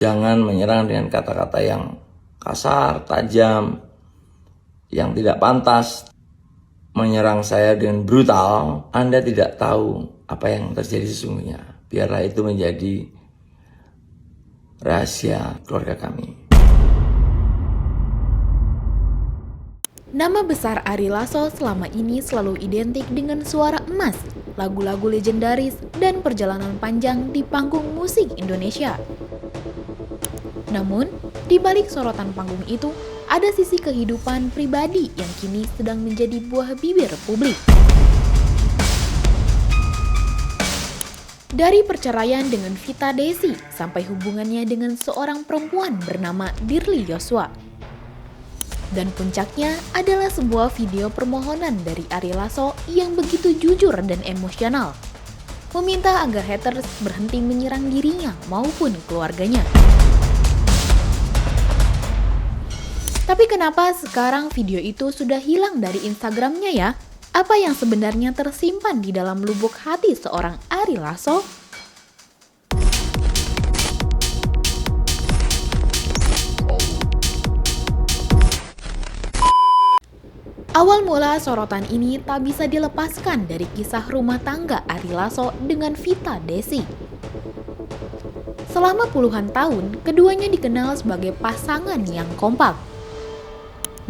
Jangan menyerang dengan kata-kata yang kasar, tajam, yang tidak pantas. Menyerang saya dengan brutal, Anda tidak tahu apa yang terjadi sesungguhnya. Biarlah itu menjadi rahasia keluarga kami. Nama besar Ari Lasso selama ini selalu identik dengan suara emas, lagu-lagu legendaris, dan perjalanan panjang di panggung musik Indonesia. Namun, di balik sorotan panggung itu, ada sisi kehidupan pribadi yang kini sedang menjadi buah bibir publik. Dari perceraian dengan Vita Desi sampai hubungannya dengan seorang perempuan bernama Dirly Yosua. Dan puncaknya adalah sebuah video permohonan dari Ari Lasso yang begitu jujur dan emosional, meminta agar haters berhenti menyerang dirinya maupun keluarganya. Tapi kenapa sekarang video itu sudah hilang dari Instagramnya ya? Apa yang sebenarnya tersimpan di dalam lubuk hati seorang Ari Lasso? Awal mula sorotan ini tak bisa dilepaskan dari kisah rumah tangga Ari Lasso dengan Vita Desi. Selama puluhan tahun, keduanya dikenal sebagai pasangan yang kompak.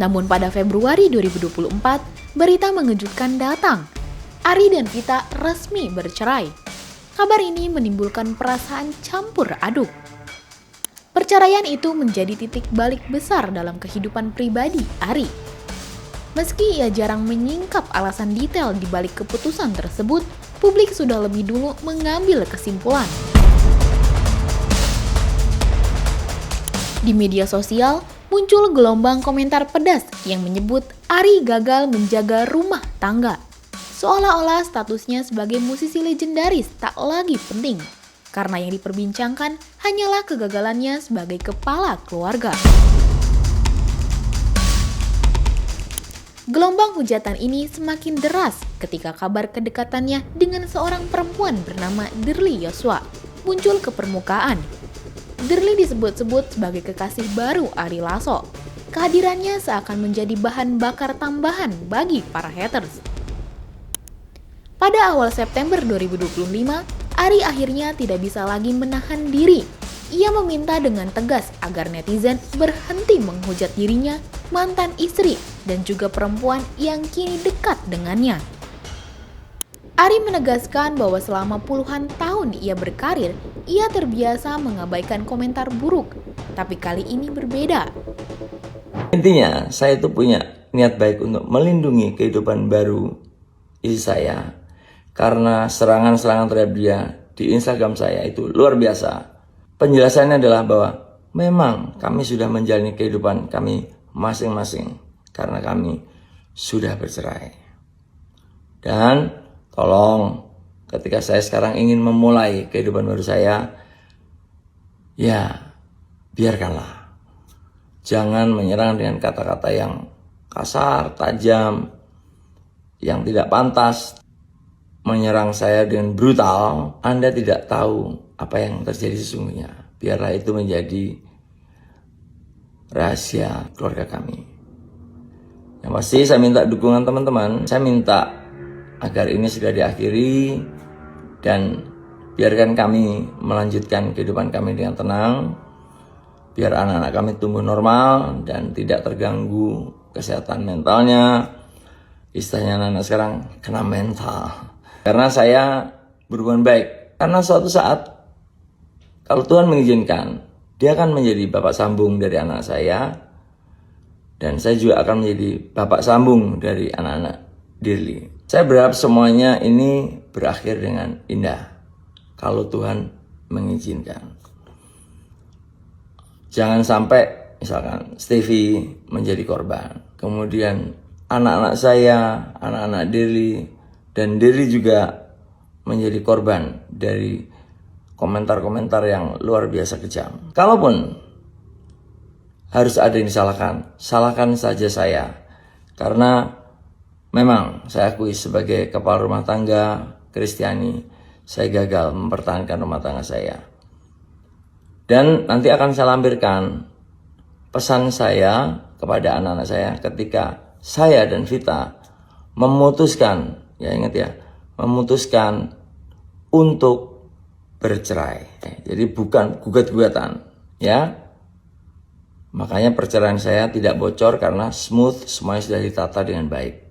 Namun pada Februari 2024, berita mengejutkan datang. Ari dan Vita resmi bercerai. Kabar ini menimbulkan perasaan campur aduk. Perceraian itu menjadi titik balik besar dalam kehidupan pribadi Ari. Meski ia jarang menyingkap alasan detail di balik keputusan tersebut, publik sudah lebih dulu mengambil kesimpulan. Di media sosial, muncul gelombang komentar pedas yang menyebut Ari gagal menjaga rumah tangga. Seolah-olah statusnya sebagai musisi legendaris tak lagi penting, karena yang diperbincangkan hanyalah kegagalannya sebagai kepala keluarga. Gelombang hujatan ini semakin deras ketika kabar kedekatannya dengan seorang perempuan bernama Dirly Yosua muncul ke permukaan. Dirly disebut-sebut sebagai kekasih baru Ari Lasso. Kehadirannya seakan menjadi bahan bakar tambahan bagi para haters. Pada awal September 2025, Ari akhirnya tidak bisa lagi menahan diri. Ia meminta dengan tegas agar netizen berhenti menghujat dirinya, mantan istri, dan juga perempuan yang kini dekat dengannya. Ari menegaskan bahwa selama puluhan tahun ia berkarir, ia terbiasa mengabaikan komentar buruk, tapi kali ini berbeda. Intinya, saya itu punya niat baik untuk melindungi kehidupan baru istri saya. Karena serangan-serangan terhadap dia di Instagram saya itu luar biasa. Penjelasannya adalah bahwa memang kami sudah menjalani kehidupan kami masing-masing karena kami sudah bercerai. Dan tolong, ketika saya sekarang ingin memulai kehidupan baru saya, ya biarkanlah. Jangan menyerang dengan kata-kata yang kasar, tajam, yang tidak pantas. Menyerang saya dengan brutal, Anda tidak tahu apa yang terjadi sesungguhnya. Biarlah itu menjadi rahasia keluarga kami. Yang pasti saya minta dukungan teman-teman. Saya minta agar ini segera diakhiri dan biarkan kami melanjutkan kehidupan kami dengan tenang. Biar anak-anak kami tumbuh normal dan tidak terganggu kesehatan mentalnya. Istilahnya anak-anak sekarang kena mental. Karena saya berhubungan baik. Karena suatu saat kalau Tuhan mengizinkan, dia akan menjadi bapak sambung dari anak saya. Dan saya juga akan menjadi bapak sambung dari anak-anak Dirly. Saya berharap semuanya ini berakhir dengan indah. Kalau Tuhan mengizinkan. Jangan sampai misalkan Stevie menjadi korban. Kemudian anak-anak saya, anak-anak Dirly, dan Dirly juga menjadi korban dari komentar-komentar yang luar biasa kejam. Kalaupun harus ada yang disalahkan, salahkan saja saya. Karena memang saya akui sebagai kepala rumah tangga Kristiani, saya gagal mempertahankan rumah tangga saya. Dan nanti akan saya lampirkan pesan saya kepada anak-anak saya ketika saya dan Vita memutuskan, ya ingat ya, memutuskan untuk bercerai. Jadi bukan gugat-gugatan, ya. Makanya perceraian saya tidak bocor karena smooth, semuanya sudah ditata dengan baik.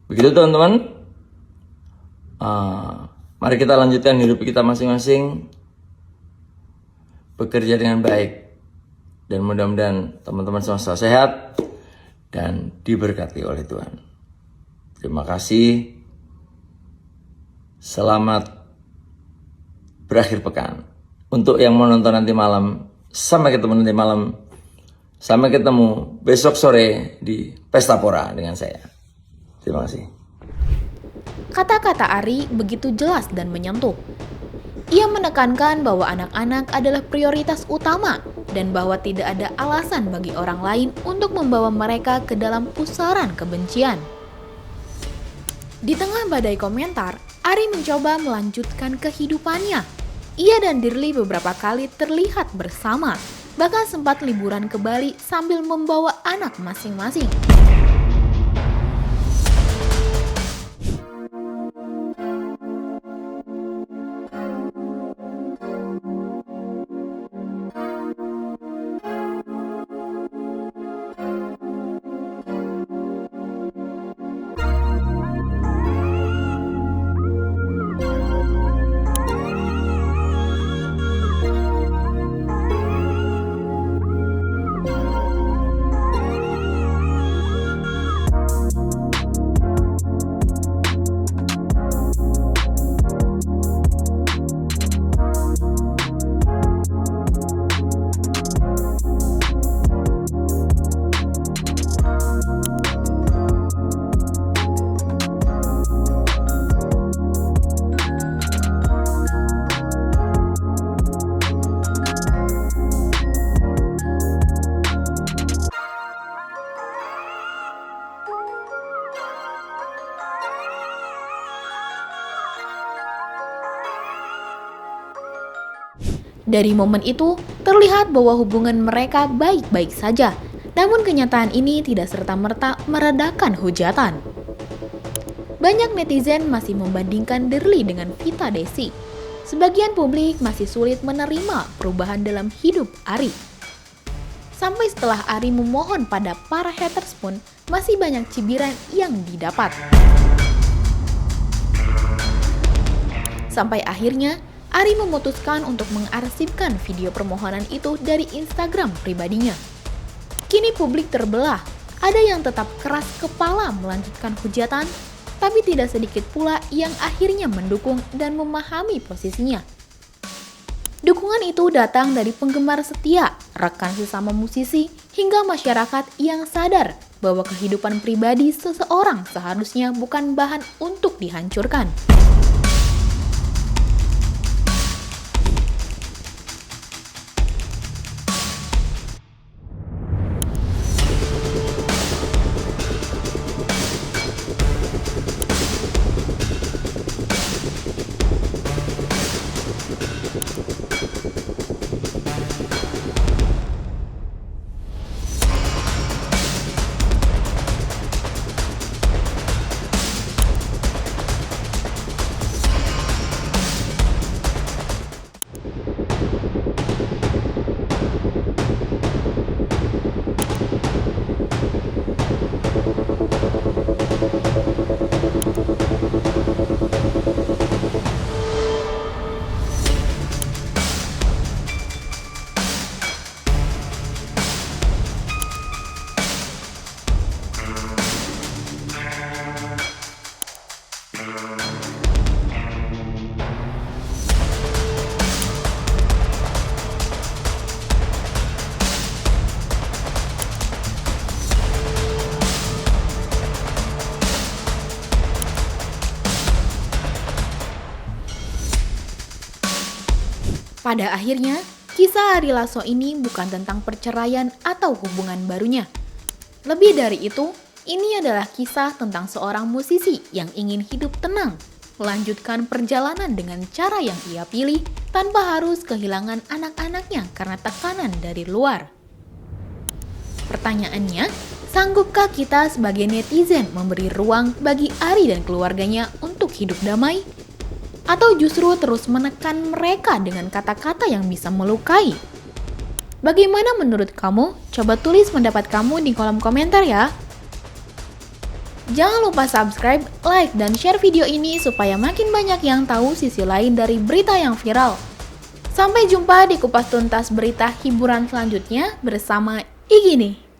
Begitu teman-teman. Mari kita lanjutkan hidup kita masing-masing, bekerja dengan baik, dan mudah-mudahan teman-teman semua selalu sehat dan diberkati oleh Tuhan. Terima kasih. Selamat berakhir pekan. Untuk yang mau nonton nanti malam, sampai ketemu nanti malam. Sampai ketemu besok sore di Pesta Pora dengan saya. Terima kasih. Kata-kata Ari begitu jelas dan menyentuh. Ia menekankan bahwa anak-anak adalah prioritas utama dan bahwa tidak ada alasan bagi orang lain untuk membawa mereka ke dalam pusaran kebencian. Di tengah badai komentar, Ari mencoba melanjutkan kehidupannya. Ia dan Dirli beberapa kali terlihat bersama, bahkan sempat liburan ke Bali sambil membawa anak masing-masing. Dari momen itu, terlihat bahwa hubungan mereka baik-baik saja. Namun kenyataan ini tidak serta-merta meredakan hujatan. Banyak netizen masih membandingkan Dirli dengan Vita Desi. Sebagian publik masih sulit menerima perubahan dalam hidup Ari. Sampai setelah Ari memohon pada para haters pun, masih banyak cibiran yang didapat. Sampai akhirnya, Ari memutuskan untuk mengarsipkan video permohonan itu dari Instagram pribadinya. Kini publik terbelah, ada yang tetap keras kepala melanjutkan hujatan, tapi tidak sedikit pula yang akhirnya mendukung dan memahami posisinya. Dukungan itu datang dari penggemar setia, rekan sesama musisi, hingga masyarakat yang sadar bahwa kehidupan pribadi seseorang seharusnya bukan bahan untuk dihancurkan. Pada akhirnya, kisah Ari Lasso ini bukan tentang perceraian atau hubungan barunya. Lebih dari itu, ini adalah kisah tentang seorang musisi yang ingin hidup tenang, melanjutkan perjalanan dengan cara yang ia pilih, tanpa harus kehilangan anak-anaknya karena tekanan dari luar. Pertanyaannya, sanggupkah kita sebagai netizen memberi ruang bagi Ari dan keluarganya untuk hidup damai? Atau justru terus menekan mereka dengan kata-kata yang bisa melukai? Bagaimana menurut kamu? Coba tulis pendapat kamu di kolom komentar ya. Jangan lupa subscribe, like, dan share video ini supaya makin banyak yang tahu sisi lain dari berita yang viral. Sampai jumpa di kupas tuntas berita hiburan selanjutnya bersama Igini.